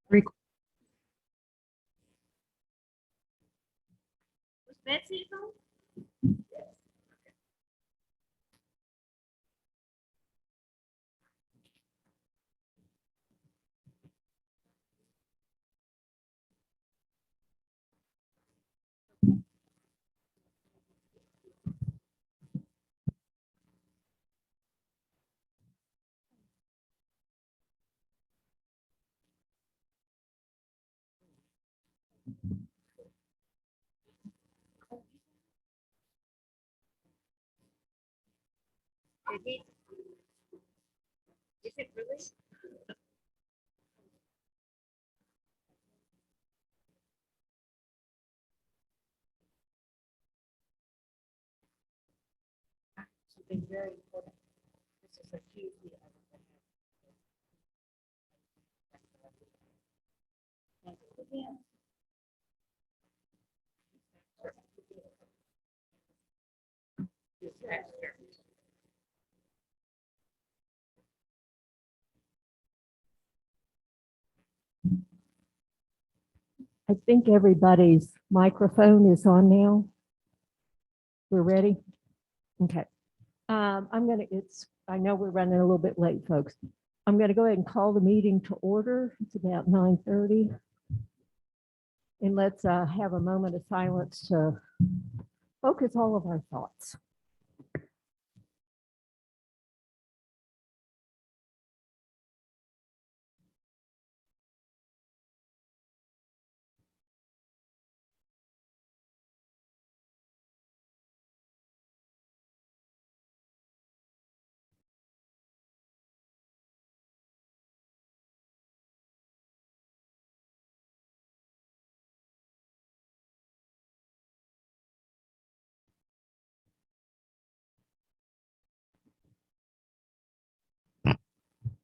Rec- Was Betsy on? Did he? Is it really? Something very important. This is a Tuesday. Yeah. I think everybody's microphone is on now. We're ready? Okay. I know we're running a little bit late, folks. I'm going to go ahead and call the meeting to order. It's about 9:30. And let's have a moment of silence to focus all of our thoughts.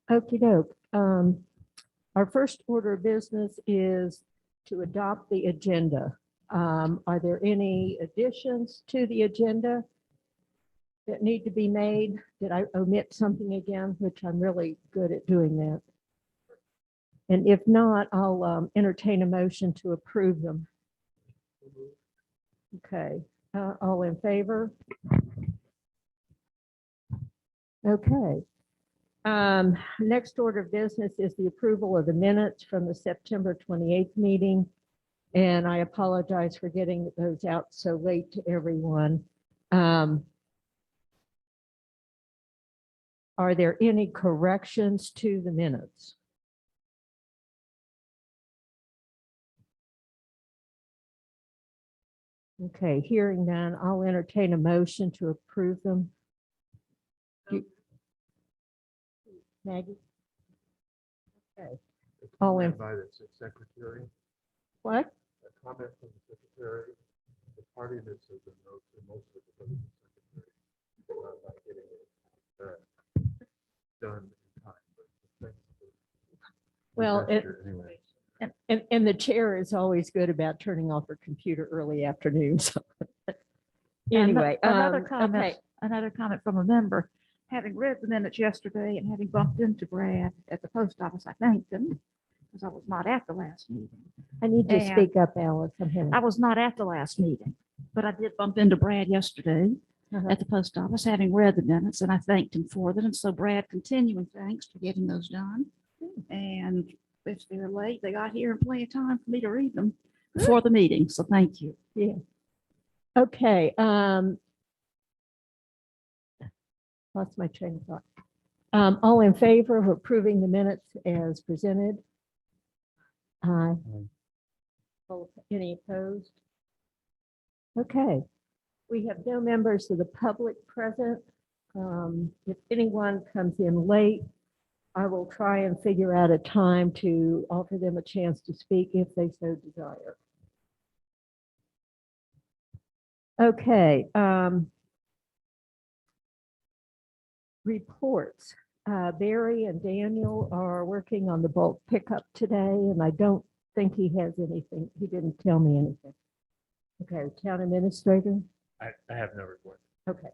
Okey doke. Our first order of business is to adopt the agenda. Are there any additions to the agenda that need to be made? Did I omit something again, which I'm really good at doing that? And if not, I'll entertain a motion to approve them. Okay, all in favor? Okay. Next order of business is the approval of the minutes from the September 28th meeting. And I apologize for getting those out so late to everyone. Are there any corrections to the minutes? Okay, hearing none, I'll entertain a motion to approve them. Maggie? Okay. All in- By the secretary, What? a comment from the secretary, the tardiness of the notes and most of it from the secretary. Not getting it done in time. But thanks for the Well, gesture anyway. And the chair is always good about turning off her computer early afternoons. Anyway, Another okay. comment from a member. Having read the minutes yesterday and having bumped into Brad at the post office, I thanked him because I was not at the last meeting. I need to And- speak up, Alice. I'm having. I was not at the last meeting, but I did bump into Brad yesterday Uh-huh. at the post office, having read the minutes, and I thanked him for them. And so Brad, continuing thanks for getting those done. And if they're late, they got here in plenty of time for me to read them before the meeting. So thank you. Yeah. Okay, lost my train of thought. All in favor of approving the minutes as presented? Aye. Any opposed? Okay, we have no members of the public present. If anyone comes in late, I will try and figure out a time to offer them a chance to speak if they so desire. Okay. Reports. Barry and Daniel are working on the bulk pickup today, and I don't think he has anything. He didn't tell me anything. Okay, town administrator. I have no report. Okay.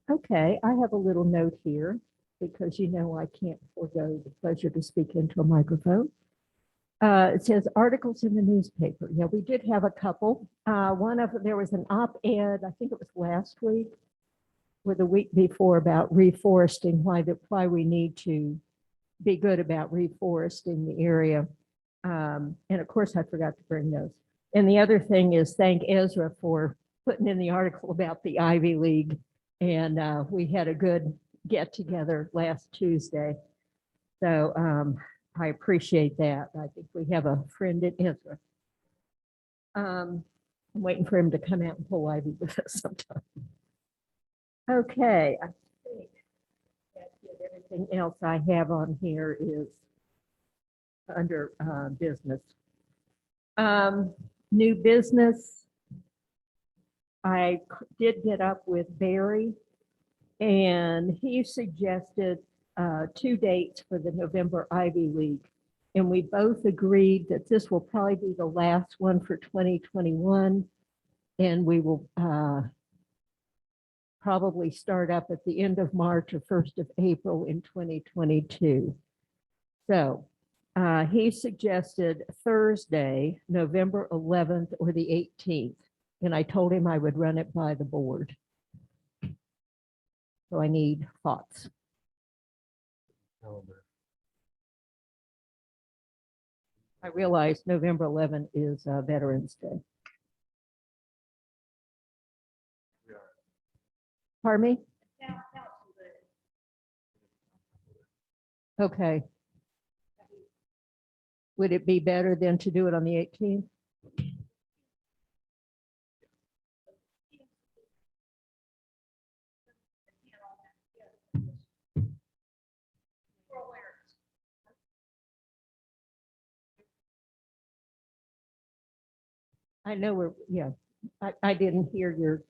Okay, I have a little note here. because you know I can't forego the pleasure to speak into a microphone. It says articles in the newspaper. Yeah, we did have a couple. There was an op-ed, I think it was last week or the week before, about reforesting, why we need to be good about reforesting the area. And of course, I forgot to bring those. And the other thing is thank Ezra for putting in the article about the Ivy League. And we had a good get together last Tuesday. So I appreciate that. I think we have a friend at Ezra. I'm waiting for him to come out and pull Ivy with us sometime. Okay, I think that's it. Everything else I have on here is under business. New business. I did get up with Barry and he suggested 2 dates for the November Ivy League. And we both agreed that this will probably be the last one for 2021. And we will probably start up at the end of March or 1st of April in 2022. So he suggested Thursday, November 11th or the 18th. And I told him I would run it by the board. So I need thoughts. Calendar. I realize November 11th is Veterans Day. We are. Pardon me? Okay. Would it be better than to do it on the 18th? I know we're, yeah, I didn't hear your.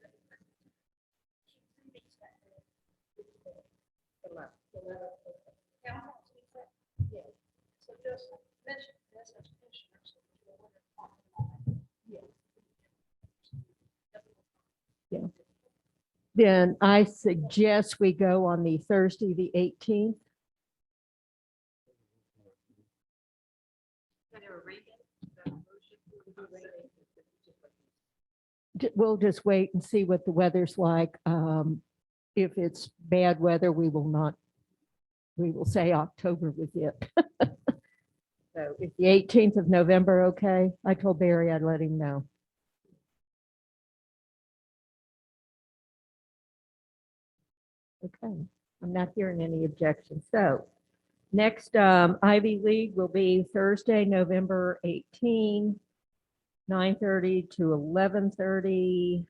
So just mention this as commissioners. Then I suggest we go on the Thursday, the 18th. We'll just wait and see what the weather's like. If it's bad weather, we will say October was it. So is the 18th of November okay? I told Barry I'd let him know. Okay, I'm not hearing any objections. So next Ivy League will be Thursday, November 18, 9:30 to 11:30.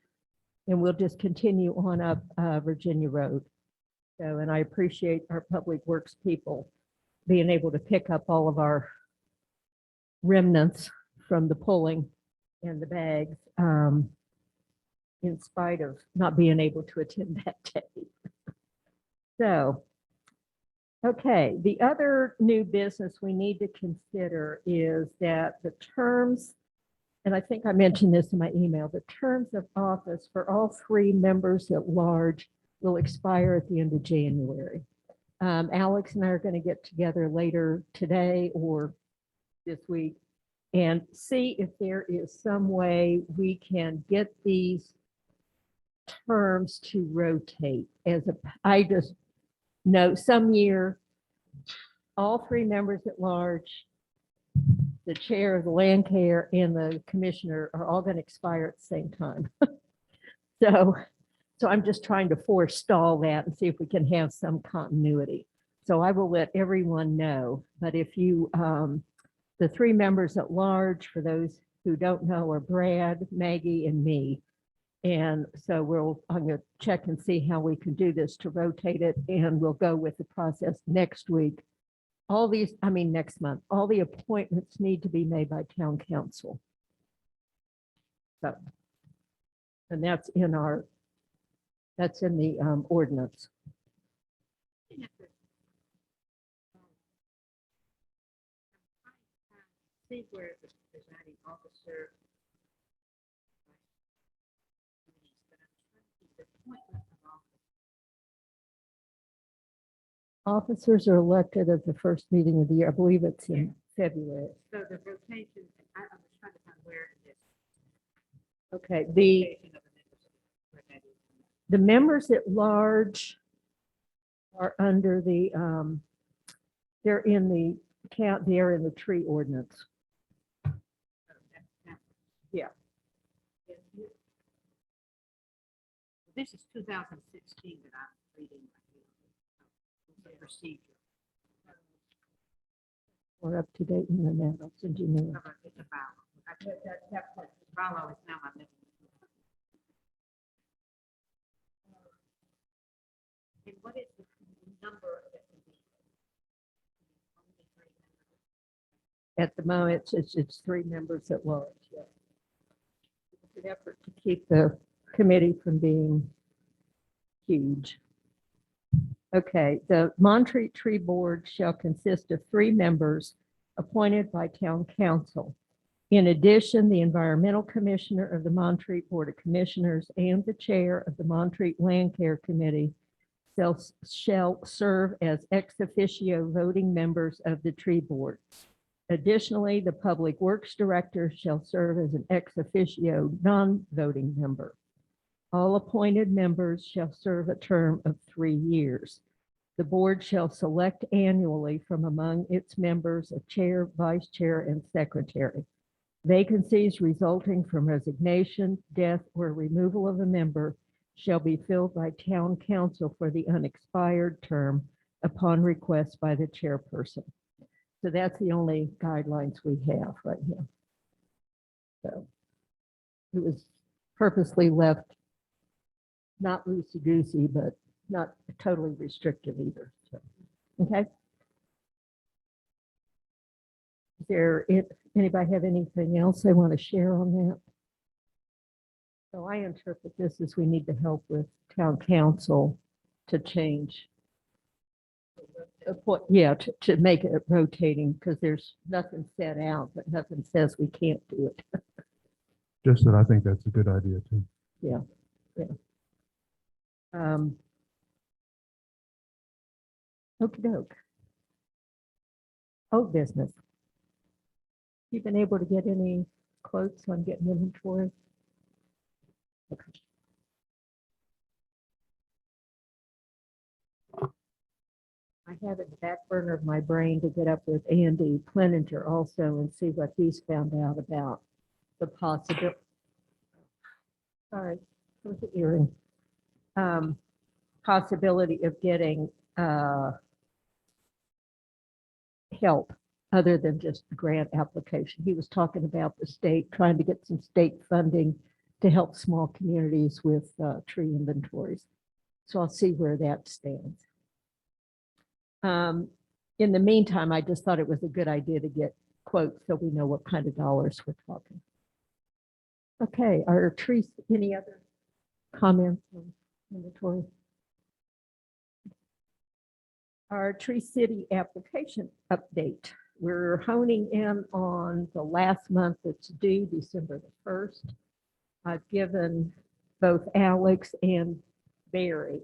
And we'll just continue on up Virginia Road. So, and I appreciate our public works people being able to pick up all of our remnants from the pulling and the bags in spite of not being able to attend that day. So, okay, the other new business we need to consider is that the terms, and I think I mentioned this in my email, the terms of office for all 3 members at large will expire at the end of January. Alex and I are going to get together later today or this week and see if there is some way we can get these terms to rotate. I just know some year, all 3 members at large, the chair of the land care and the commissioner are all going to expire at the same time. So I'm just trying to forestall that and see if we can have some continuity. So I will let everyone know, but if you, the 3 members at large, for those who don't know, are Brad, Maggie, and me. And so I'm going to check and see how we can do this to rotate it, and we'll go with the process next week. Next month, all the appointments need to be made by town council. So, and that's in the ordinance. See where the presiding officer. But I'm trying to keep the appointment of office. Officers are elected at the first meeting of the year. I believe it's in February. So the rotation, I was trying to find where it is. Okay, the Rotation of the members, where that is. the members at large are under the, they're in the count, they're in the tree ordinance. Oh, that's- Yeah. Yes, you- This is 2016 that I'm reading. right here. The procedure. We're up to date in the net. I'll send you new. It's a bylaw. That part, the bylaw is now my middle. And what is the number that can be? Only 3 members. At the moment, it's 3 members at large. Yeah. It's an effort to keep the committee from being huge. Okay, the Montreat Tree Board shall consist of 3 members appointed by town council. In addition, the environmental commissioner of the Montreat Board of Commissioners and the chair of the Montreat Land Care Committee shall serve as ex officio voting members of the tree board. Additionally, the Public Works Director shall serve as an ex officio non-voting member. All appointed members shall serve a term of 3 years. The board shall select annually from among its members a chair, vice chair, and secretary. Vacancies resulting from resignation, death, or removal of a member shall be filled by town council for the unexpired term upon request by the chairperson. So that's the only guidelines we have right here. So it was purposely left not loosey-goosey, but not totally restrictive either. So, okay. Is there, anybody have anything else they want to share on that? So I interpret this as we need to help with town council to change. Yeah, to make it rotating, because there's nothing set out, but nothing says we can't do it. Just that I think that's a good idea too. Okey doke. Old business. You been able to get any quotes on getting inventory? Okay. I have it in the back burner of my brain to get up with Andy Cleninger also and see what he's found out about the possibility. Sorry, where's the earring? Possibility of getting help other than just the grant application. He was talking about the state, trying to get some state funding to help small communities with tree inventories. So I'll see where that stands. In the meantime, I just thought it was a good idea to get quotes so we know what kind of dollars we're talking. Okay, are trees, any other comments on inventory? Our Tree City application update. We're honing in on the last month that's due, December the 1st. I've given both Alex and Barry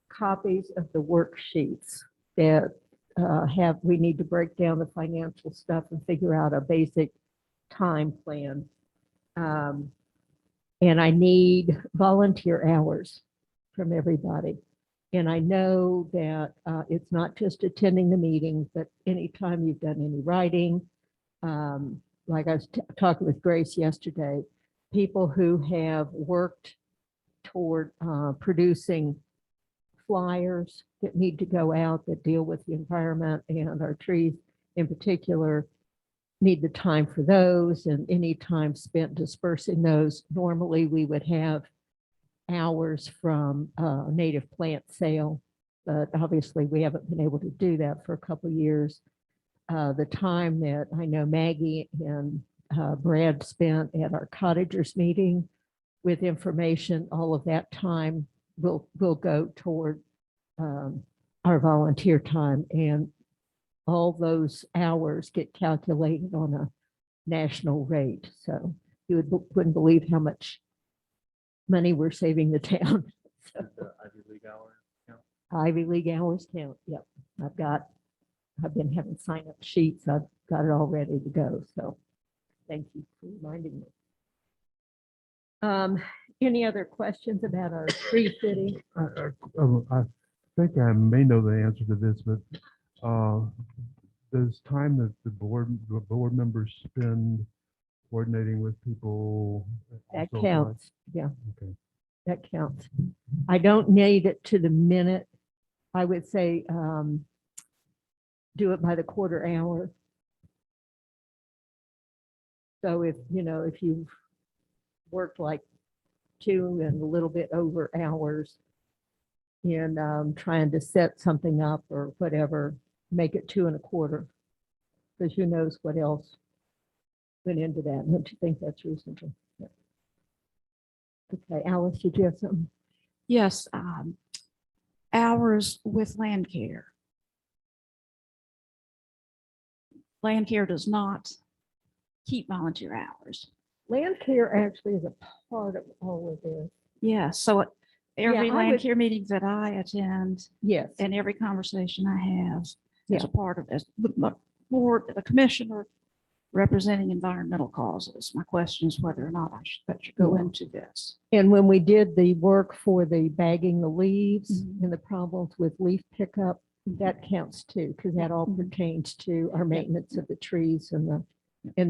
copies of the worksheets that we need to break down the financial stuff and figure out a basic time plan. And I need volunteer hours from everybody. And I know that it's not just attending the meetings, but anytime you've done any writing, like I was talking with Grace yesterday, people who have worked toward producing flyers that need to go out that deal with the environment and our trees in particular need the time for those, and any time spent dispersing those. Normally we would have hours from native plant sale, but obviously we haven't been able to do that for a couple of years. The time that I know Maggie and Brad spent at our cottagers meeting with information, all of that time will go toward our volunteer time, and all those hours get calculated on a national rate. So you wouldn't believe how much money we're saving the town. So, Ivy League hour count? Ivy League hours count. Yep. I've been having sign up sheets. I've got it all ready to go. So thank you for reminding me. Any other questions about our tree city? I think I may know the answer to this, but does time that the board members spend coordinating with people? That also apply? counts. Yeah, Okay. that counts. I don't need it to the minute. I would say do it by the quarter hour. So if you've worked like 2 and a little bit over hours in trying to set something up or whatever, make it 2 1/4. Because who knows what else went into that. Don't you think that's reasonable? Yeah. Okay, Alice, did you have something? Yes, hours with land care. Land care does not keep volunteer hours. Land care actually is a part of all of this. Yeah, so every I land would- care meetings that I attend Yes. and every conversation I have Yeah. as a part of this, the board, the commissioner representing environmental causes. My question is whether or not that should go Yeah. into this. And when we did the work for the bagging the leaves Mhm. and the problems with leaf pickup, that counts too, because that all Mhm. pertains to our maintenance of the trees and the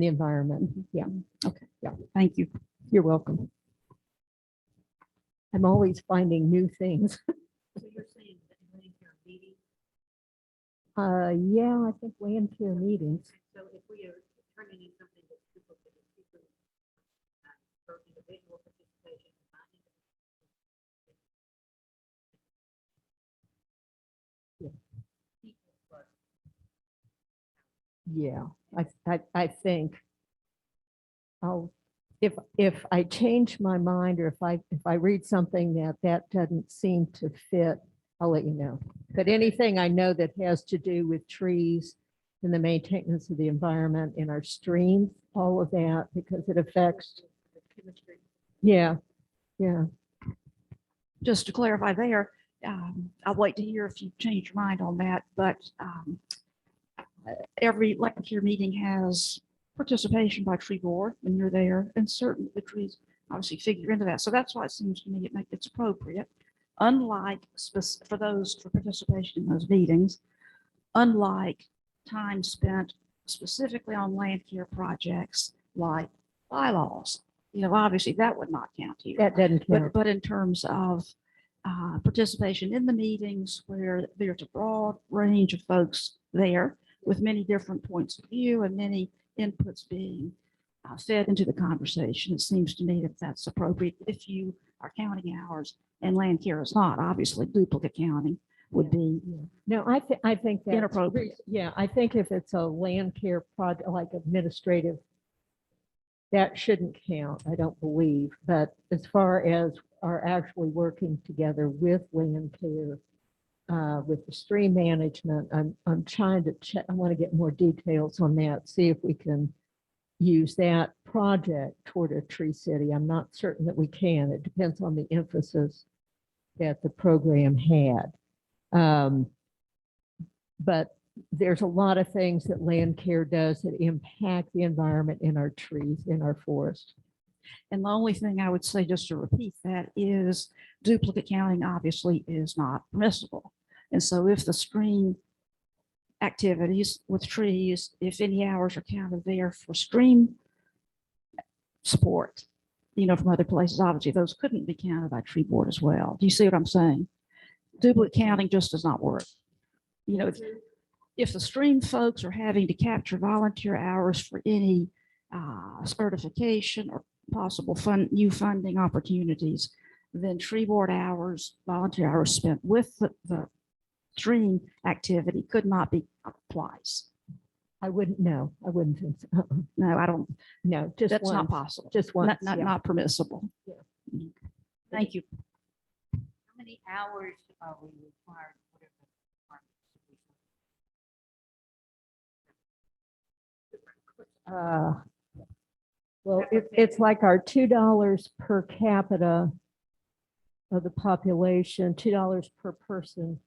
environment. Yeah, Okay. Yeah. Thank you. you're welcome. I'm always finding new things. So you're saying that when you're meeting, Yeah, I think land care meetings. so if we are turning in something that's duplicated, for individual participation, Yeah. people plus Yeah, I think if I change my mind or if I read something that doesn't seem to fit, I'll let you know. But anything I know that has to do with trees and the maintenance of the environment in our streams, all of that, because it affects, the chemistry. yeah, yeah. Just to clarify there, I'll wait to hear if you change your mind on that, but every land care meeting has participation by tree board when you're there, and certain the trees obviously figure into that. So that's why it seems to me it's appropriate. Unlike for those for participation in those meetings, unlike time spent specifically on land care projects like bylaws, obviously that would not count here. That doesn't count. But in terms of participation in the meetings where there's a broad range of folks there with many different points of view and many inputs being fed into the conversation, it seems to me that that's appropriate if you are counting hours and land care is not. Obviously, duplicate counting would be No, I think that's inappropriate. Yeah, I think if it's a land care project, like administrative, that shouldn't count, I don't believe. But as far as our actually working together with land care, with the stream management, I'm trying to check. I want to get more details on that, see if we can use that project toward a tree city. I'm not certain that we can. It depends on the emphasis that the program had. But there's a lot of things that land care does that impact the environment in our trees, in our forest. And the only thing I would say, just to repeat that, is duplicate counting obviously is not permissible. And so if the stream activities with trees, if any hours are counted there for stream support, from other places, obviously those couldn't be counted by tree board as well. Do you see what I'm saying? Duplicate counting just does not work. If the stream folks are having to capture volunteer hours for any certification or possible new funding opportunities, then tree board hours, volunteer hours spent with the stream activity could not be twice. I wouldn't know. I wouldn't think so. No, I don't. No, just That's not once. possible. Just once. Not, yeah. not permissible. Yeah. Thank you. How many hours are we required? Whatever Well, it's like our $2 per capita of the population, $2 per person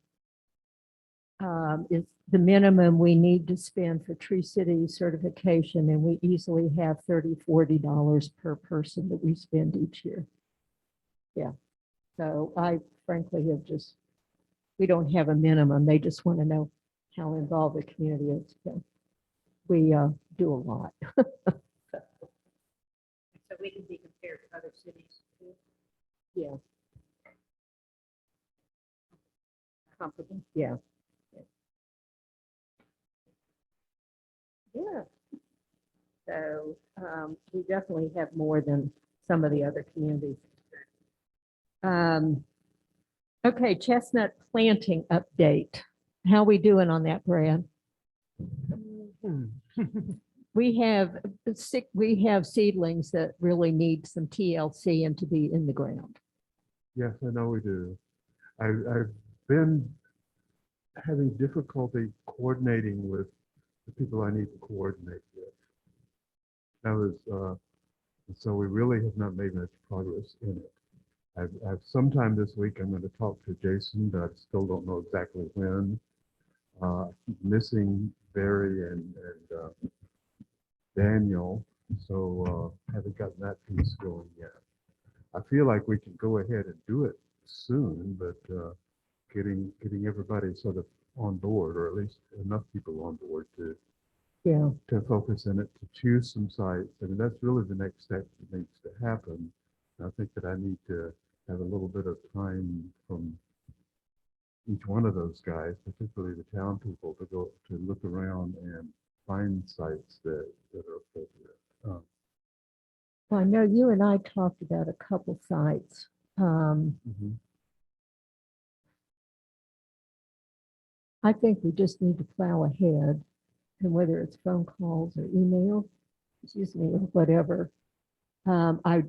is the minimum we need to spend for Tree City certification, and we easily have $30-40 per person that we spend each year. Yeah, so I frankly have just, we don't have a minimum. They just want to know how involved the community is. So we do a lot. So we can be compared to other cities too. Yeah. Comparable, yeah. Yeah. So we definitely have more than some of the other communities. Okay, chestnut planting update. How we doing on that, Brad? We have we have seedlings that really need some TLC and to be in the ground. Yes, I know we do. I've been having difficulty coordinating with the people I need to coordinate with. That was, so we really have not made much progress in it. I've sometime this week, I'm going to talk to Jason, but I still don't know exactly when. Missing Barry and Daniel, so haven't gotten that piece going yet. I feel like we can go ahead and do it soon, but getting everybody sort of on board, or at least enough people on board Yeah, to focus in it, to choose some sites. I mean, that's really the next step that needs to happen. And I think that I need to have a little bit of time from each one of those guys, particularly the town people, to go to look around and find sites that are appropriate. well, I know you and I talked about a couple sites. I think we just need to plow ahead, and whether it's phone calls or email, excuse me, or whatever. I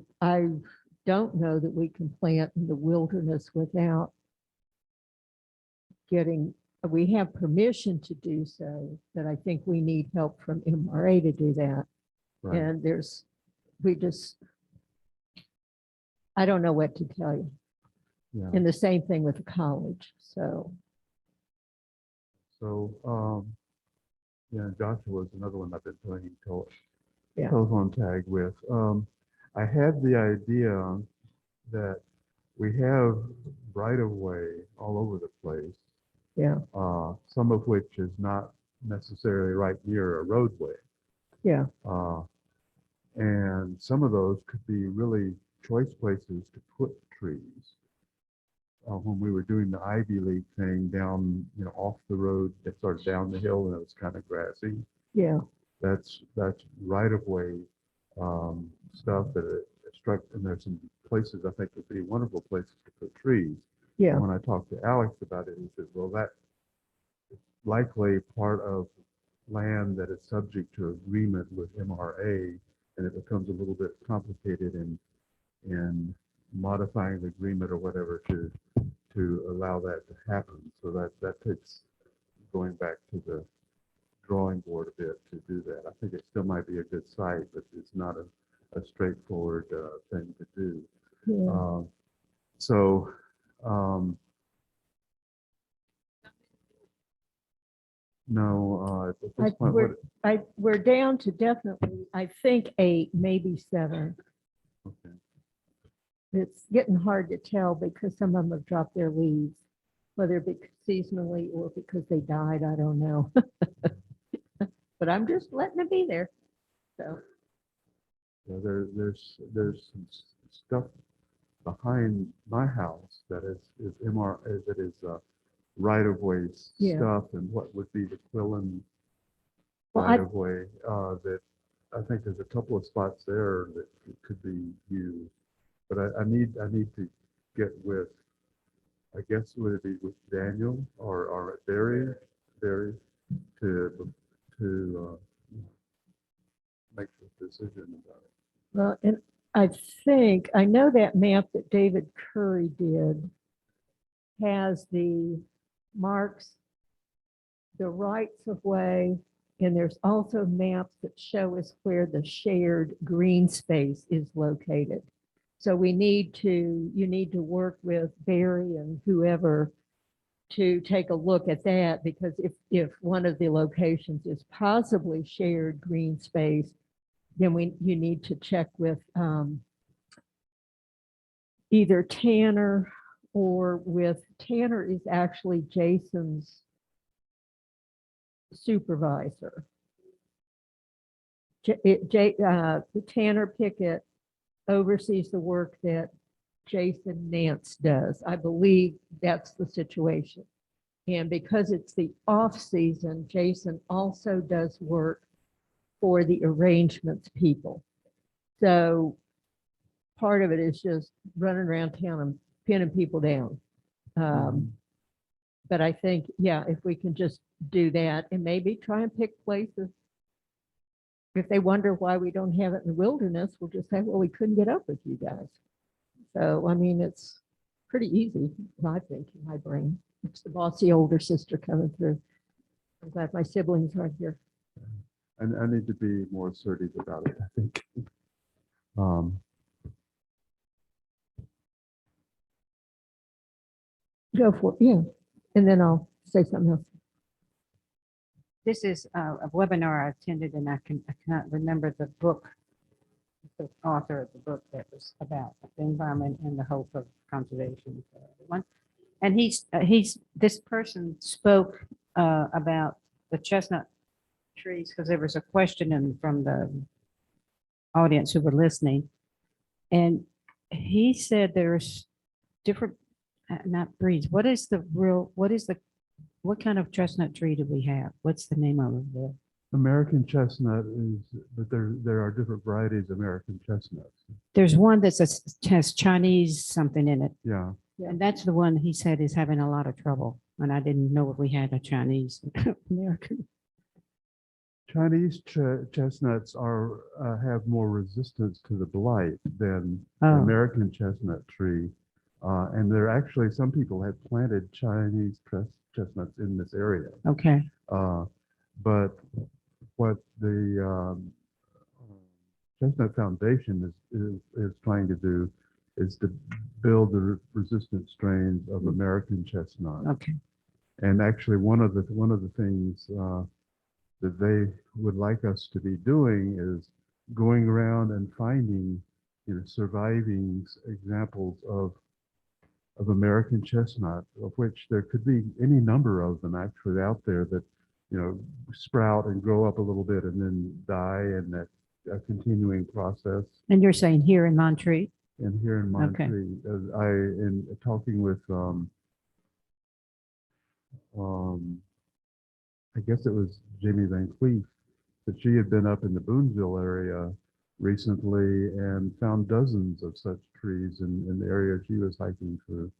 don't know that we can plant in the wilderness without getting, we have permission to do so, but I think we need help from MRA to do that. Right. And I don't know what to tell you. Yeah. And the same thing with the college. So, Yeah, Joshua is another one I've been playing Yeah. telephone tag with. I had the idea that we have right of way all over the place, yeah, some of which is not necessarily right near a roadway. yeah, And some of those could be really choice places to put trees. When we were doing the Ivy League thing down, off the road, that started down the hill and it was kind of grassy. yeah, That's right of way stuff that it struck, and there's some places I think would be wonderful places to put trees. yeah, And when I talked to Alex about it, he said, well, that is likely part of land that is subject to agreement with MRA, and it becomes a little bit complicated in modifying the agreement or whatever to allow that to happen. So that takes going back to the drawing board a bit to do that. I think it still might be a good site, but it's not a straightforward thing to do. yeah. No, at this point, We're down to definitely, I think 8, maybe 7. okay. It's getting hard to tell because some of them have dropped their leaves, whether it be seasonally or because they died, I don't know. But I'm just letting them be there. So, Yeah, there's some stuff behind my house that is MRA, that is right of way Yeah. stuff, and what would be the Quillen Well, right of way that I think there's a couple of spots there that could be used. But I need to get with, I guess, would it be with Daniel or Barry to make the decision about it. well, and I know that map that David Curry did has the marks, the rights of way, and there's also maps that show us where the shared green space is located. So you need to work with Barry and whoever to take a look at that, because if one of the locations is possibly shared green space, then you need to check with either Tanner Tanner is actually Jason's supervisor. Tanner Pickett oversees the work that Jason Nance does. I believe that's the situation. And because it's the off season, Jason also does work for the arrangements people. So part of it is just running around town and pinning people down. But I think, yeah, if we can just do that and maybe try and pick places. If they wonder why we don't have it in the wilderness, we'll just say, well, we couldn't get up with you guys. So, I mean, it's pretty easy, I think, in my brain. It's the bossy older sister coming through. I'm glad my siblings aren't here. And I need to be more assertive about it, I think. Go for it, yeah. And then I'll say something else. This is a webinar I attended, and I cannot remember the book, the author of the book that was about the environment and the hope of conservation for everyone. And this person spoke about the chestnut trees, because there was a question from the audience who were listening. And he said there's different, not breeds. What kind of chestnut tree do we have? What's the name of it? American chestnut but there are different varieties of American chestnuts. There's one has Chinese something in it. Yeah. And that's the one he said is having a lot of trouble. And I didn't know if we had a Chinese American. Chinese chestnuts have more resistance to the blight than the Oh. American chestnut tree. And there actually, some people have planted Chinese chestnuts in this area. Okay. But what the Chestnut Foundation is trying to do is to build the resistant strains of American chestnut. Okay. And actually, one of the things that they would like us to be doing is going around and finding, surviving examples of American chestnut, of which there could be any number of them actually out there that, sprout and grow up a little bit and then die, and that a continuing process. And you're saying here in Montreat? And here in Okay. Montreat, in talking with, I guess it was Jamie Van Cleef, that she had been up in the Boonville area recently and found dozens of such trees in the area she was hiking through.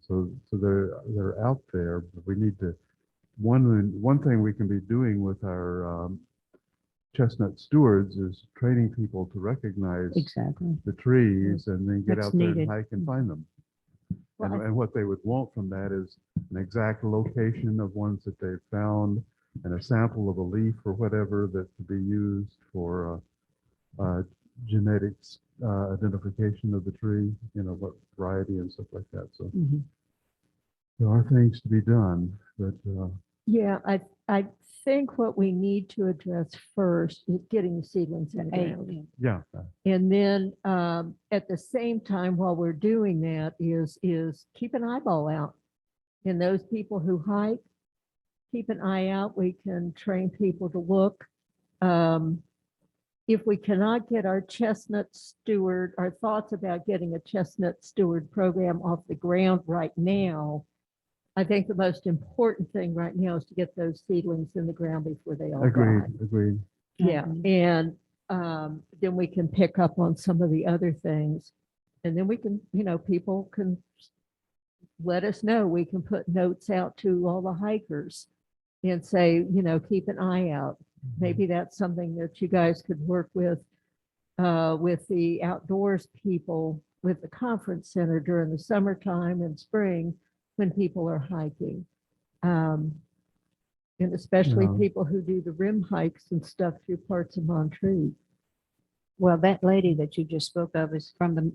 So they're out there, but we need to, one thing we can be doing with our chestnut stewards is training people to recognize Exactly. the trees and then get That's out there needed. and hike and find them. Well, And what they would want from that is an exact location of ones that they've found and a sample of a leaf or whatever that could be used for genetics identification of the tree, what variety and stuff like that. So Mhm. there are things to be done, but Yeah, I think what we need to address first is getting the seedlings in the ground. yeah, And then at the same time, while we're doing that, is keep an eyeball out. And those people who hike, keep an eye out. We can train people to look. If we cannot get our thoughts about getting a chestnut steward program off the ground right now, I think the most important thing right now is to get those seedlings in the ground before they all die. agreed. Yeah, Mhm. and then we can pick up on some of the other things. And then we can, people can let us know. We can put notes out to all the hikers and say, keep an eye out. Maybe that's something that you guys could work with the outdoors people, with the conference center during the summertime and spring when people are hiking. And especially Yeah. people who do the rim hikes and stuff through parts of Montreat. Well, that lady that you just spoke of is from the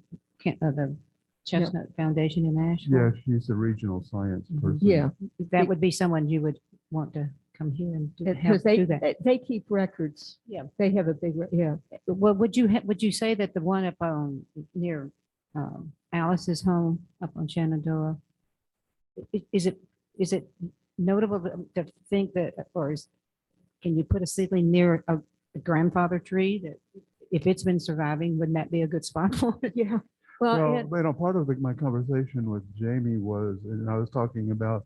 Chestnut Foundation in Yeah, Asheville? she's a regional science Mhm. person. Yeah, That would be someone you would want to come here and help because they, do that. they keep records. Yeah. They have a big, yeah. Well, would you say that the one up on near Alice's home up on Shenandoah, is it notable to think that, can you put a seedling near a grandfather tree that if it's been surviving, wouldn't that be a good spot for it? Yeah. Well, Well, and, you know, part of my conversation with Jamie was, and I was talking about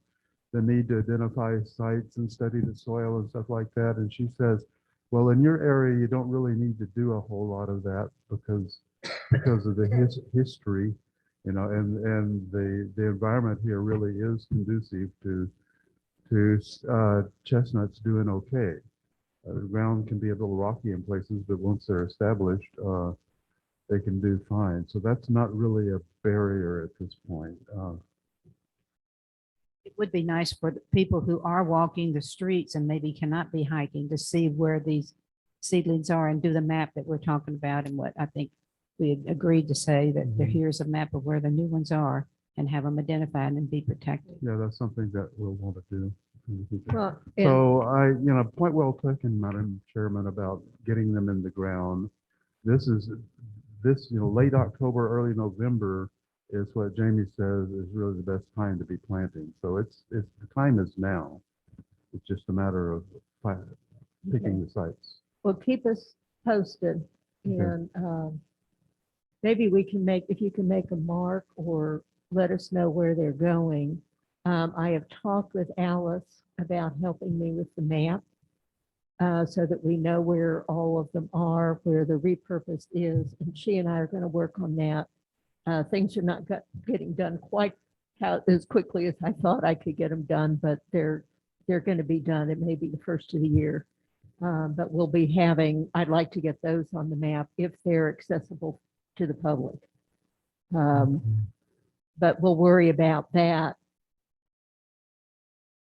the need to identify sites and study the soil and stuff like that. And she says, well, in your area, you don't really need to do a whole lot of that because of the history, you know, and the environment here really is conducive to chestnuts doing okay. The ground can be a little rocky in places, but once they're established, they can do fine. So that's not really a barrier at this point. It would be nice for the people who are walking the streets and maybe cannot be hiking to see where these seedlings are and do the map that we're talking about, and what I think we had agreed to say that Mhm. here's a map of where the new ones are and have them identified and be protected. Yeah, that's something that we'll want to do in the future. well, and So point well taken, Madam Chairman, about getting them in the ground. This, late October, early November is what Jamie says is really the best time to be planting. So the time is now. It's just a matter of picking the sites. well, keep us posted Okay. and, maybe we can if you can make a mark or let us know where they're going. I have talked with Alice about helping me with the map, so that we know where all of them are, where the repurposed is, and she and I are going to work on that. Things are not getting done quite as quickly as I thought I could get them done, but they're going to be done. It may be the first of the year. But we'll be I'd like to get those on the map if they're accessible to the public. But we'll worry about that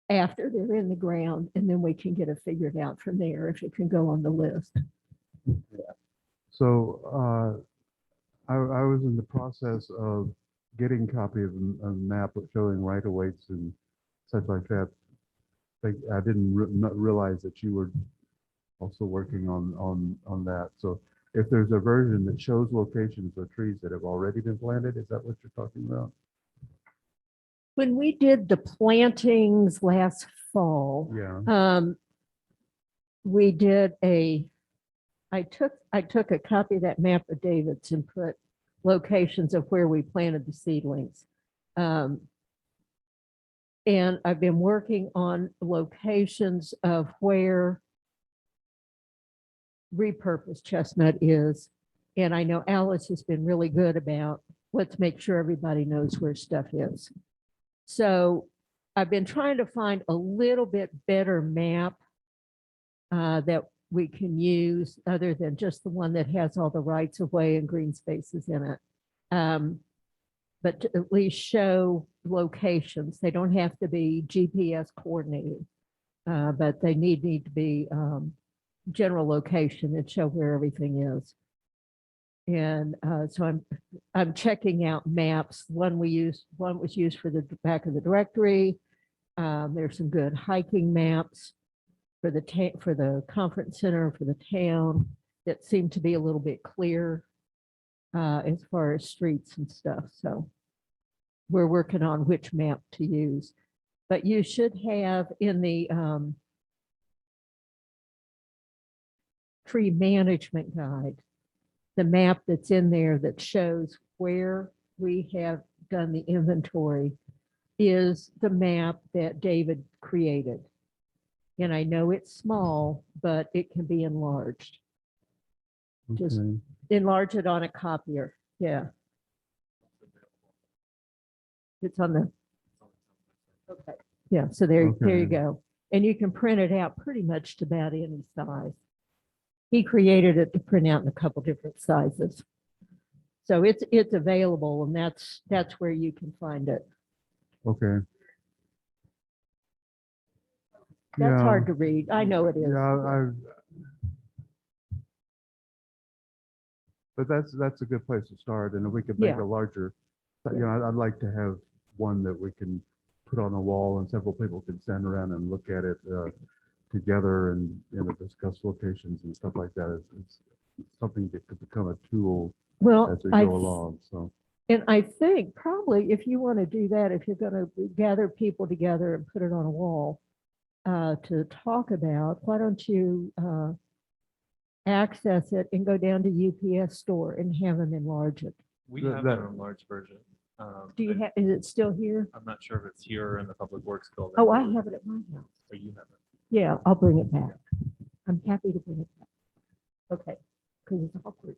after they're in the ground, and then we can get it figured out from there if it can go on the list. So I was in the process of getting a copy of a map showing right of ways and such like that. I didn't not realize that you were also working on that. So if there's a version that shows locations of trees that have already been planted, is that what you're talking about? When we did the plantings last fall, Yeah. we did I took a copy of that map of David's and put locations of where we planted the seedlings. And I've been working on locations of where repurposed chestnut is. And I know Alice has been really good about, let's make sure everybody knows where stuff is. So I've been trying to find a little bit better map that we can use other than just the one that has all the rights of way and green spaces in it. But to at least show locations. They don't have to be GPS coordinated, but they need to be general location and show where everything is. And so I'm checking out maps. One was used for the back of the directory. There's some good hiking maps for the conference center, for the town, that seem to be a little bit clear as far as streets and stuff. So we're working on which map to use. But you should have in the tree management guide, the map that's in there that shows where we have done the inventory is the map that David created. And I know it's small, but it can be enlarged. Just Okay. enlarge it on a copier. Yeah. It's on the, okay. Yeah, so there you Okay. go. And you can print it out pretty much to about any size. He created it to print out in a couple different sizes. So it's available, and that's where you can find it. Okay. That's hard to read. I know it is. Yeah, but that's a good place to start, and if we could make Yeah. a larger, You know, I'd like to have one that we can put on the wall and several people can stand around and look at it together and, you know, discuss locations and stuff like that. It's something that could become a tool Well, as we I go along, so. And I think probably if you want to do that, if you're going to gather people together and put it on a wall to talk about, why don't you access it and go down to UPS store and have them enlarge it? We That- have that- an enlarged version. Do you have, is it still here? I'm not sure if it's here or in the Public Works building. Oh, I have it at my house. Or you have it. Yeah, I'll bring it back. I'm happy to bring it back. Okay, because it's awkward.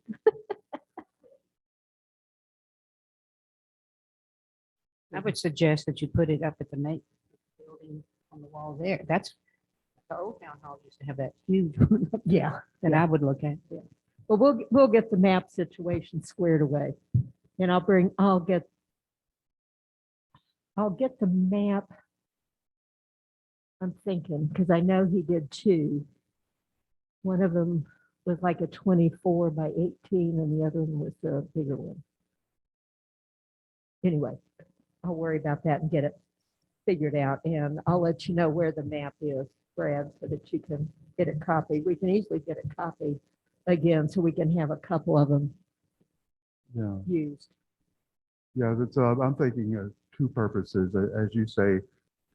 I would suggest that you put it up at the main building on the wall there. That's, the old town hall used to have that huge one up there Yeah. that I would look at. Well, we'll get the map situation squared away. And I'll get the map. I'm thinking, because I know he did two. One of them was like a 24 by 18 and the other one was the bigger one. Anyway, I'll worry about that and get it figured out. And I'll let you know where the map is, Brad, so that you can get a copy. We can easily get a copy again, so we can have a couple of them Yeah, used. yeah, that's, I'm thinking of two purposes, as you say,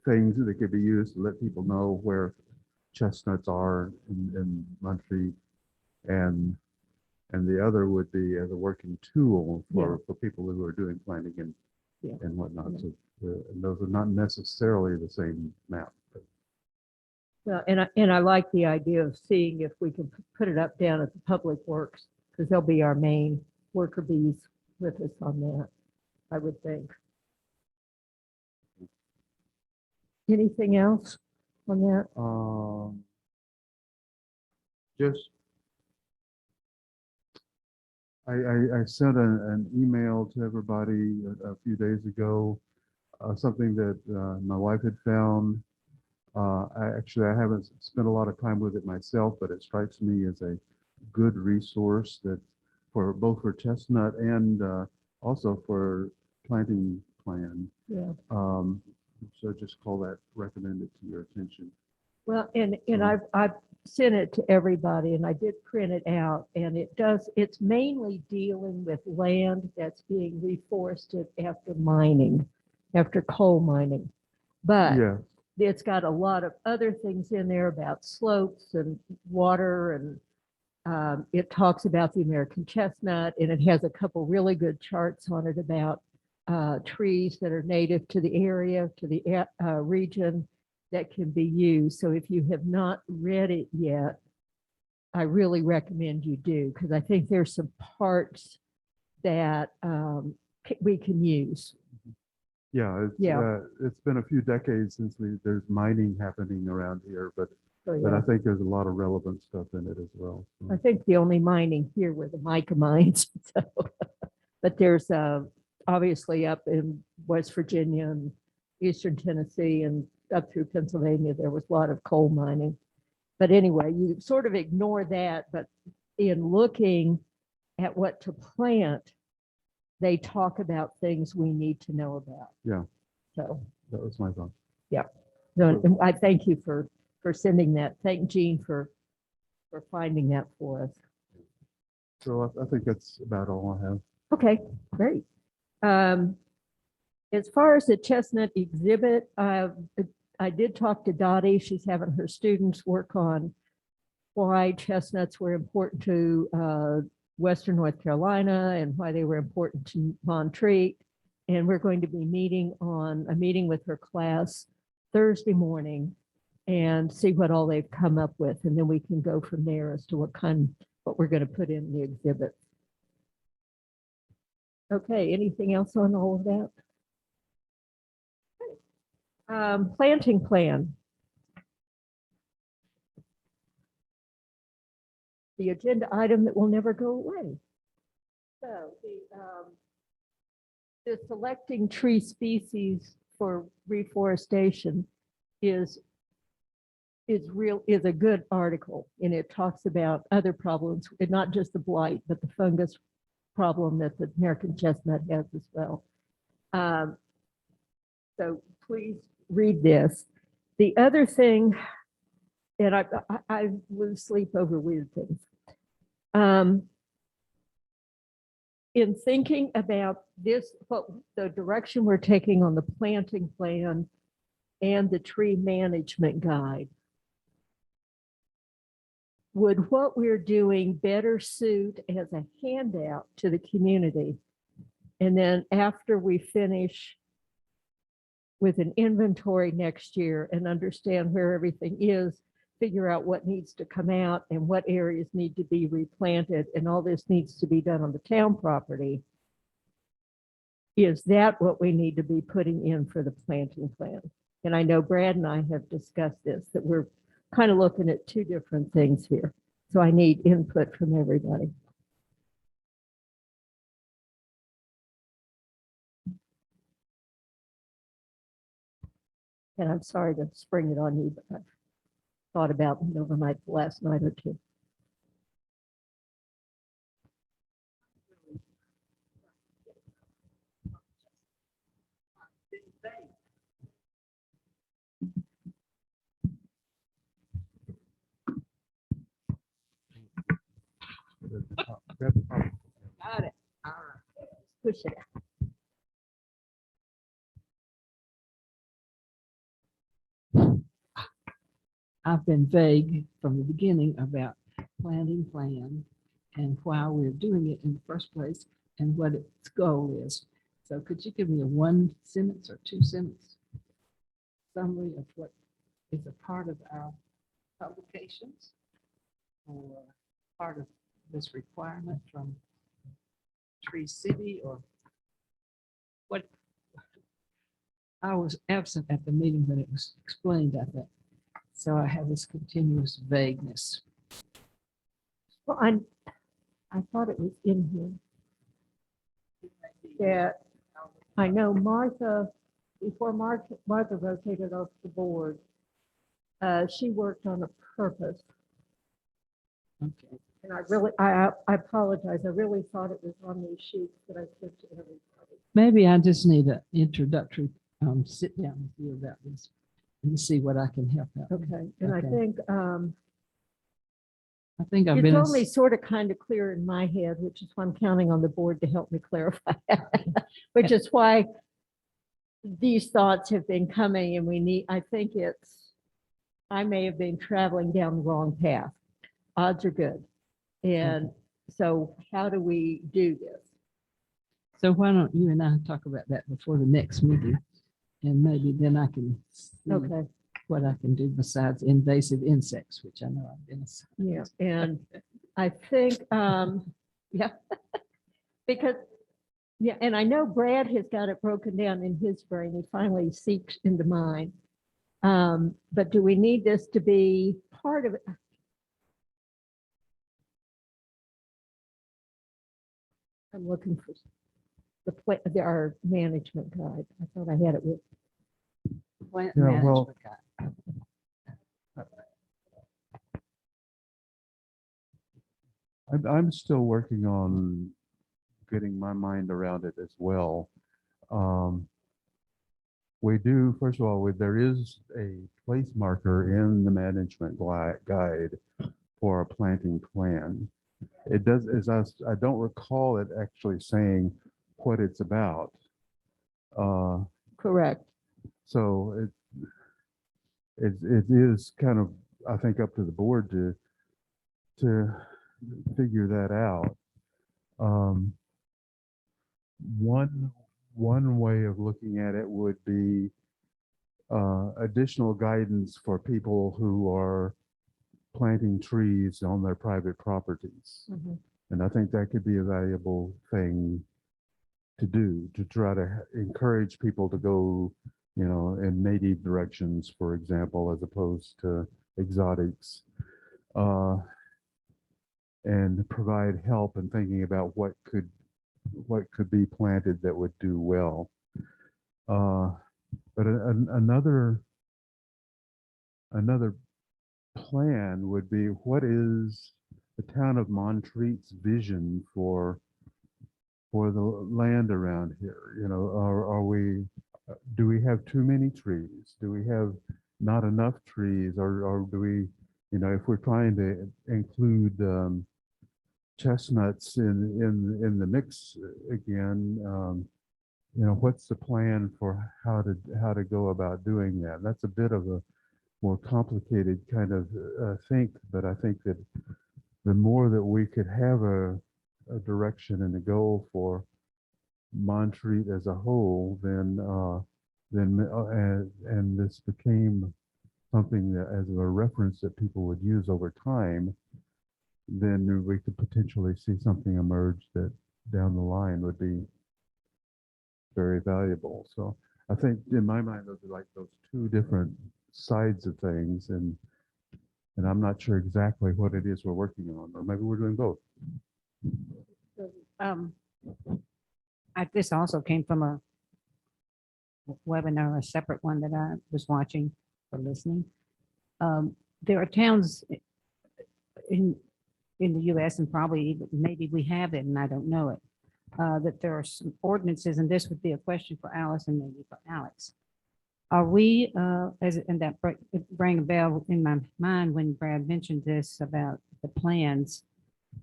things that could be used to let people know where chestnuts are in Muncie. And the other would be as a working tool for people who are doing planting and Yeah. and whatnot. Yeah. So, and those are not necessarily the same map. but Well, and I like the idea of seeing if we can put it up down at the Public Works, because they'll be our main worker bees with us on that, I would think. Anything else on that? Just, I sent an email to everybody a few days ago, something that my wife had found. I haven't spent a lot of time with it myself, but it strikes me as a good resource that both for chestnut and also for planting plan. Yeah. So just call that, recommend it to your attention. Well, and I've sent it to everybody and I did print it out and it's mainly dealing with land that's being reforested after mining, after coal mining. But Yeah, it's got a lot of other things in there about slopes and water and it talks about the American chestnut and it has a couple really good charts on it about trees that are native to the area, to the region that can be used. So if you have not read it yet, I really recommend you do, because I think there's some parts that we can use. yeah, it's been a few decades since there's mining happening around here, but So, I yeah, think there's a lot of relevant stuff in it as well. so. I think the only mining here were the mica mines. So, but there's obviously up in West Virginia and Eastern Tennessee and up through Pennsylvania, there was a lot of coal mining. But anyway, you sort of ignore that, but in looking at what to plant, they talk about things we need to know about. Yeah. So, That was my thought. no, and I thank you for sending that. Thank Jean for finding that for us. So I think that's about all I have. Okay, great. As far as the chestnut exhibit, I did talk to Dottie. She's having her students work on why chestnuts were important to Western North Carolina and why they were important to Montreat. And we're going to be meeting with her class Thursday morning and see what all they've come up with. And then we can go from there as to what we're going to put in the exhibit. Okay, anything else on all of that? Planting plan. The agenda item that will never go away. So the selecting tree species for reforestation is a good article, and it talks about other problems, and not just the blight, but the fungus problem that the American chestnut has as well. Um, So please read this. The other thing, and I lose sleep over weird things. In thinking about this, what the direction we're taking on the planting plan and the tree management guide, would what we're doing better suit as a handout to the community? And then after we finish with an inventory next year and understand where everything is, figure out what needs to come out and what areas need to be replanted, and all this needs to be done on the town property. Is that what we need to be putting in for the planting plan? And I know Brad and I have discussed this, that we're kind of looking at two different things here. So I need input from everybody. And I'm sorry to spring it on you, but I've thought about it overnight the last night or two. Grab the top. Got it. All right. Push it out. I've been vague from the beginning about planting plan and why we're doing it in the first place and what its goal is. So could you give me a 1 sentence or 2 sentence summary of what is a part of our publications or part of this requirement from Tree City, or what? I was absent at the meeting when it was explained, I think. So I have this continuous vagueness. Well, I thought it was in here. Yeah, I know Martha, before Martha rotated off the board, she worked on a purpose. Okay. And I apologize. I really thought it was on these sheets that I sent to everybody. Maybe I just need an introductory sit down with you about this and see what I can help out. Okay, and I Okay. think I think I've it's been, only sort of kind of clear in my head, which is why I'm counting on the board to help me clarify. Which is why these thoughts have been coming, and I think I may have been traveling down the wrong path. Odds are good. And so how do we do this? so why don't you and I talk about that before the next meeting? And maybe then I can see Okay, what I can do besides invasive insects, which I know I've been assigned. yeah, and I think, yeah, because, yeah, and I know Brad has got it broken down in his brain. He finally seeped into mine. But do we need this to be part of it? I'm looking for our management guide. I thought I had it with, Plant Yeah, well- management guide. I'm still working on getting my mind around it as well. We do, first of all, there is a place marker in the management guide for a planting plan. It does, I don't recall it actually saying what it's about. correct. So it is kind of, I think, up to the board to figure that out. One way of looking at it would be additional guidance for people who are planting trees on their private properties. Mhm. And I think that could be a valuable thing to do, to try to encourage people to go, in native directions, for example, as opposed to exotics. And provide help in thinking about what could be planted that would do well. But another plan would be, what is the town of Montreat's vision for for the land around here? You know, are we, do we have too many trees? Do we have not enough trees? Or do we, you know, if we're trying to include chestnuts in the mix again, you know, what's the plan for how to go about doing that? That's a bit of a more complicated kind of think, but I think that the more that we could have a direction and a goal for Montreat as a whole, and this became something that as a reference that people would use over time, then we could potentially see something emerge that down the line would be very valuable. So I think in my mind, those are like those two different sides of things, and I'm not sure exactly what it is we're working on, or maybe we're doing both. This also came from a webinar, a separate one that I was watching or listening. There are towns in the US, and probably maybe we have it and I don't know it, that there are some ordinances, and this would be a question for Alice and maybe for Alex. Are we, and that rang a bell in my mind when Brad mentioned this about the plans.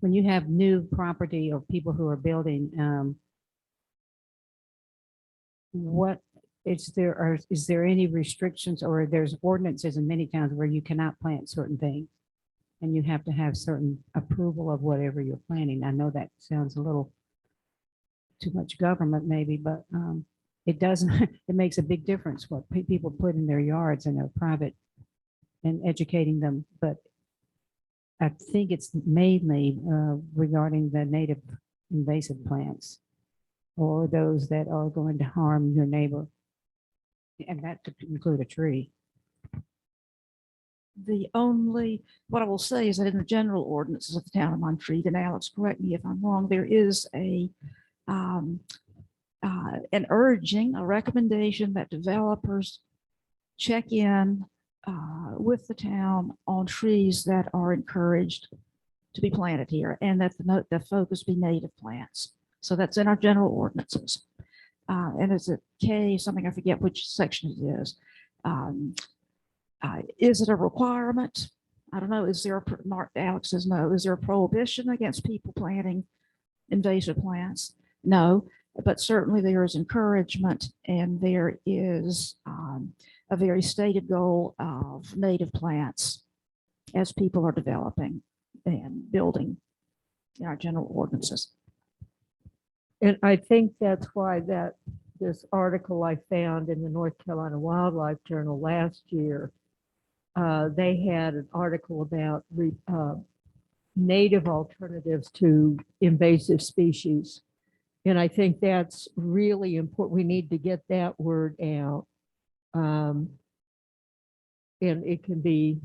When you have new property or people who are building, what is there, or is there any restrictions, or there's ordinances in many towns where you cannot plant certain things and you have to have certain approval of whatever you're planting? I know that sounds a little too much government maybe, but it doesn't, it makes a big difference what people put in their yards and their private, and educating them. But I think it's mainly regarding the native invasive plants or those that are going to harm your neighbor. And that could include a tree. What I will say is that in the general ordinances of the town of Montreat, and Alex, correct me if I'm wrong, there is an urging, a recommendation that developers check in with the town on trees that are encouraged to be planted here, and that the focus be native plants. So that's in our general ordinances. And it's a K, something, I forget which section it is. Is it a requirement? I don't know. Is there Mark Alex says no. Is there a prohibition against people planting invasive plants? No, but certainly there is encouragement, and there is a very stated goal of native plants as people are developing and building in our general ordinances. And I think that's why this article I found in the North Carolina Wildlife Journal last year, they had an article about native alternatives to invasive species. And I think that's really important. We need to get that word out. And it can be,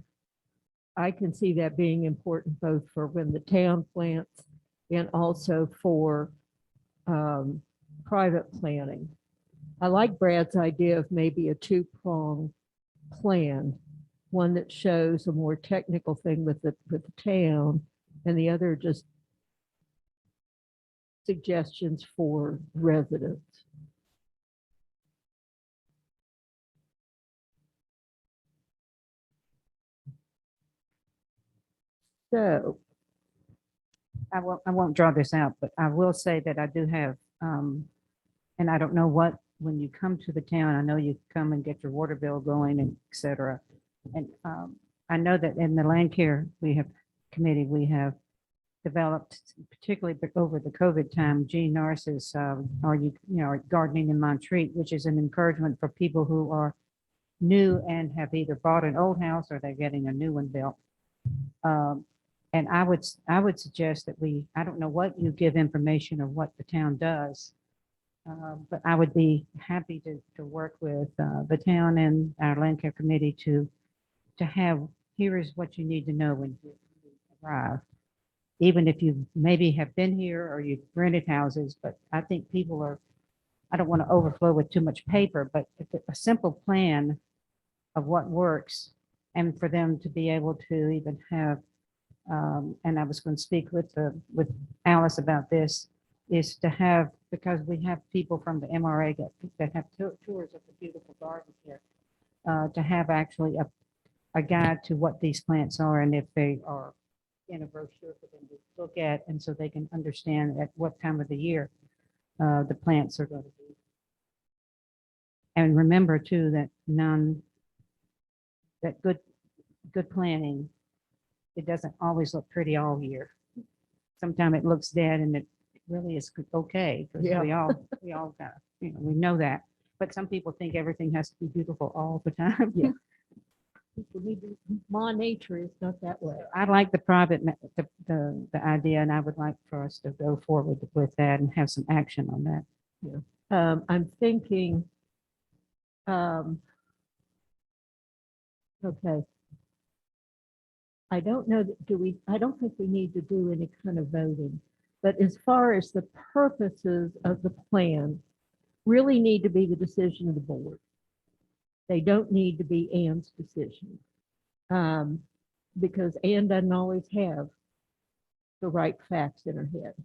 I can see that being important both for when the town plants and also for private planting. I like Brad's idea of maybe a two-pronged plan, one that shows a more technical thing with the town, and the other just suggestions for residents. So I won't draw this out, but I will say that I do have, and I don't know what, when you come to the town, I know you come and get your water bill going and et cetera. And I know that in the land care committee, we have developed, particularly over the COVID time, Gene Norris's gardening in Montreat, which is an encouragement for people who are new and have either bought an old house or they're getting a new one built. And I would suggest that I don't know what you give information or what the town does, but I would be happy to work with the town and our land care committee to have, here is what you need to know when you arrive. Even if you maybe have been here or you've rented houses, but I think people are, I don't want to overflow with too much paper, but a simple plan of what works, and for them to be able to even have, and I was going to speak with Alice about this, is to have, because we have people from the MRA that have tours of the beautiful gardens here, to have actually a guide to what these plants are and if they are in a brochure for them to look at, and so they can understand at what time of the year the plants are going to be. And remember too that that good planning, it doesn't always look pretty all year. Sometimes it looks dead and it really is okay, because Yeah. we all got, we know that. But some people think everything has to be beautiful all the time. Yeah. People need to- Ma nature is not that way. I like the private, the idea, and I would like for us to go forward with that and have some action on that. I'm thinking, okay. I don't know, I don't think we need to do any kind of voting, but as far as the purposes of the plan, really need to be the decision of the board. They don't need to be Ann's decision. Because Ann doesn't always have the right facts in her head.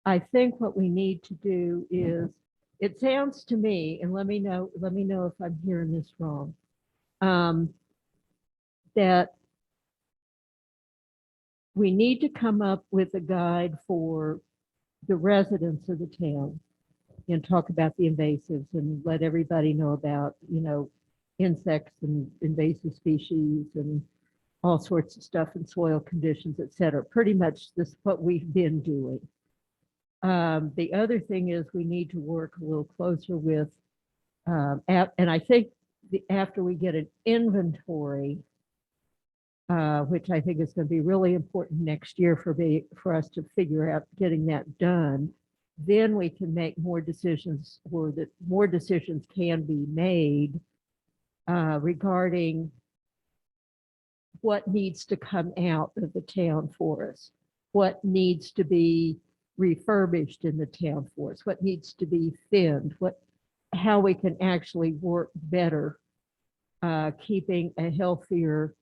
I think what we need to do is, it sounds to me, and let me know if I'm hearing this wrong, that we need to come up with a guide for the residents of the town and talk about the invasives and let everybody know about, insects and invasive species and all sorts of stuff and soil conditions, et cetera. Pretty much this is what we've been doing. The other thing is we need to work a little closer with, and I think after we get an inventory, which I think is going to be really important next year for us to figure out getting that done, then we can make more decisions, or that more decisions can be made regarding what needs to come out of the town forest, what needs to be refurbished in the town forest, what needs to be thinned, how we can actually work better, keeping a healthier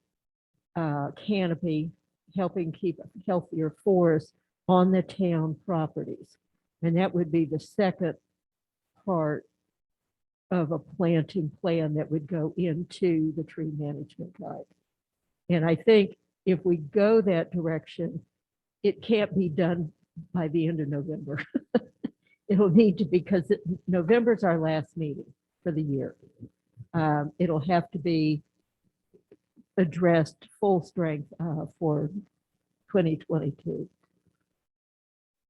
canopy, helping keep a healthier forest on the town properties. And that would be the second part of a planting plan that would go into the tree management guide. And I think if we go that direction, it can't be done by the end of November. It'll need to, because November's our last meeting for the year. It'll have to be addressed full strength for 2022.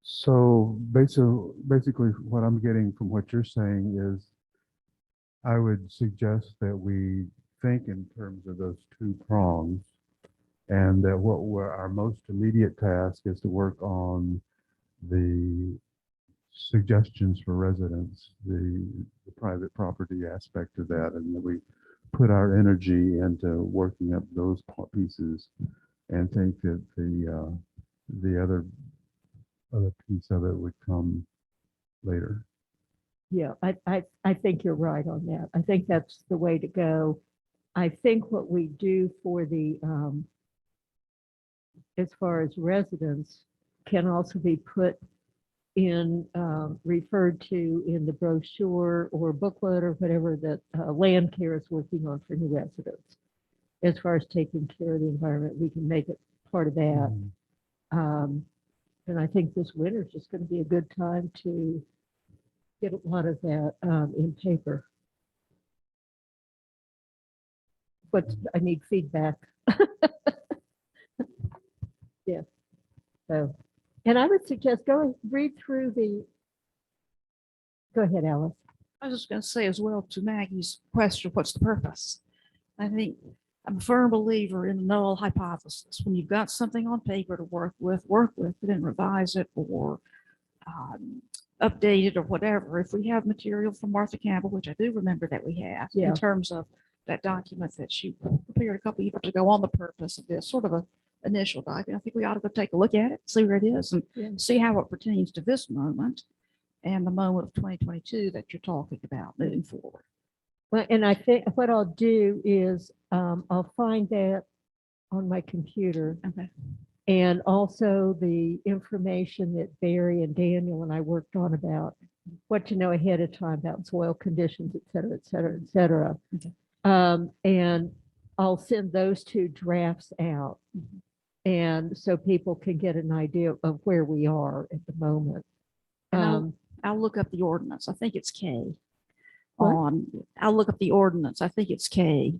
So basically what I'm getting from what you're saying is I would suggest that we think in terms of those two prongs, and that our most immediate task is to work on the suggestions for residents, the private property aspect of that, and that we put our energy into working up those pieces, and think that the other piece of it would come later. Yeah, I think you're right on that. I think that's the way to go. I think what we do for the, as far as residents, can also be put in, referred to in the brochure or booklet or whatever that Land Care is working on for new residents. As far as taking care of the environment, we can make it part of that. And I think this winter is just going to be a good time to get a lot of that in paper. But I need feedback. Yeah. So, and I would suggest go read through go ahead, Alice. I was just going to say as well to Maggie's question, what's the purpose? I think I'm a firm believer in the null hypothesis. When you've got something on paper to work with it and revise it or update it or whatever. If we have material from Martha Campbell, which I do remember that we have, Yeah. in terms of that document that she prepared a couple of years ago on the purpose of this, sort of a initial document, I think we ought to go take a look at it, see where it is, and Yeah. see how it pertains to this moment and the moment of 2022 that you're talking about moving forward. Well, and I think what I'll do is I'll find that on my computer Okay. And also the information that Barry and Daniel and I worked on about what to know ahead of time about soil conditions, et cetera, et cetera, et cetera. Okay. And I'll send those two drafts out. And so people can get an idea of where we are at the moment. And Um, I'll look up the ordinance. I think it's K. What? I'll look up the ordinance. I think it's K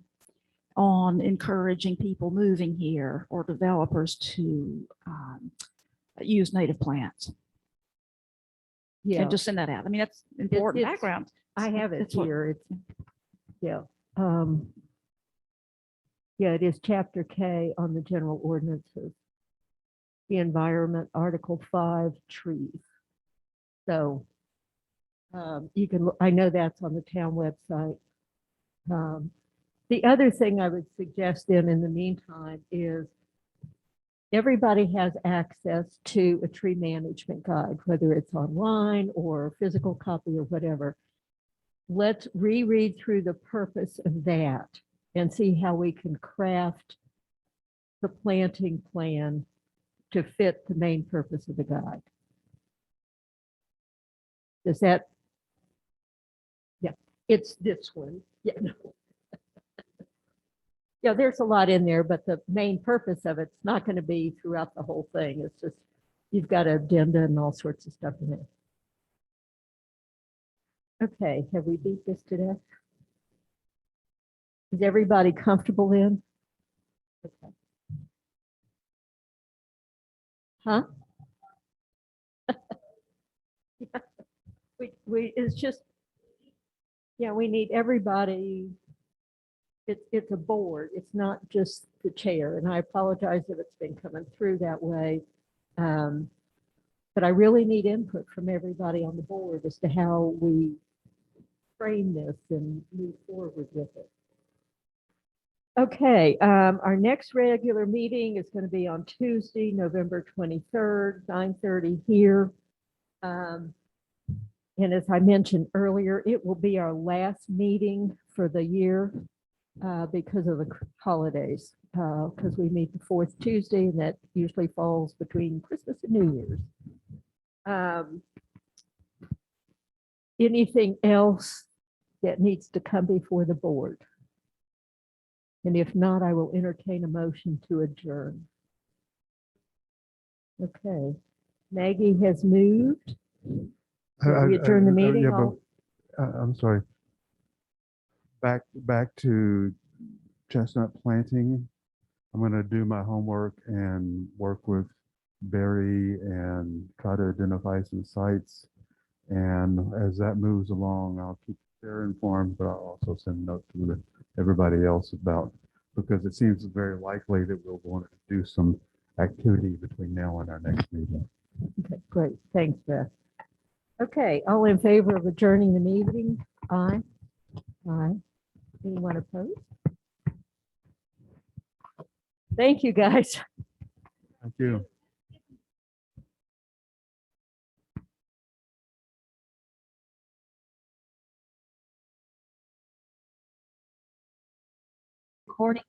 on encouraging people moving here or developers to use native plants. yeah, And just send that out. I mean, that's important it's- background. I have it It's what- here. It's, yeah. Yeah, it is chapter K on the general ordinances. The environment, Article 5, trees. So you can, I know that's on the town website. The other thing I would suggest then in the meantime is everybody has access to a tree management guide, whether it's online or a physical copy or whatever. Let's reread through the purpose of that and see how we can craft the planting plan to fit the main purpose of the guide. Does that? Yeah, it's this one. Yeah. No. Yeah, there's a lot in there, but the main purpose of it's not going to be throughout the whole thing. It's just, you've got addenda and all sorts of stuff in there. Okay, have we beat this to death? Is everybody comfortable in? Okay. Huh? Yeah, it's just, yeah, we need everybody. It's a board. It's not just the chair. And I apologize if it's been coming through that way. But I really need input from everybody on the board as to how we frame this and move forward with it. Okay, our next regular meeting is going to be on Tuesday, November 23rd, 9:30 here. And as I mentioned earlier, it will be our last meeting for the year because of the holidays, because we meet the fourth Tuesday, and that usually falls between Christmas and New Year's. Anything else that needs to come before the board? And if not, I will entertain a motion to adjourn. Okay, Maggie has moved. So we adjourn the meeting. Yeah, All- but I'm sorry. Back to chestnut planting. I'm going to do my homework and work with Barry and try to identify some sites. And as that moves along, I'll keep Sarah informed, but I'll also send a note to everybody else about, because it seems very likely that we'll want to do some activity between now and our next meeting. Okay, great. Thanks, Beth. Okay, all in favor of adjourning the meeting? Aye. Aye. Anyone opposed? Thank you, guys. Thank you. Recording.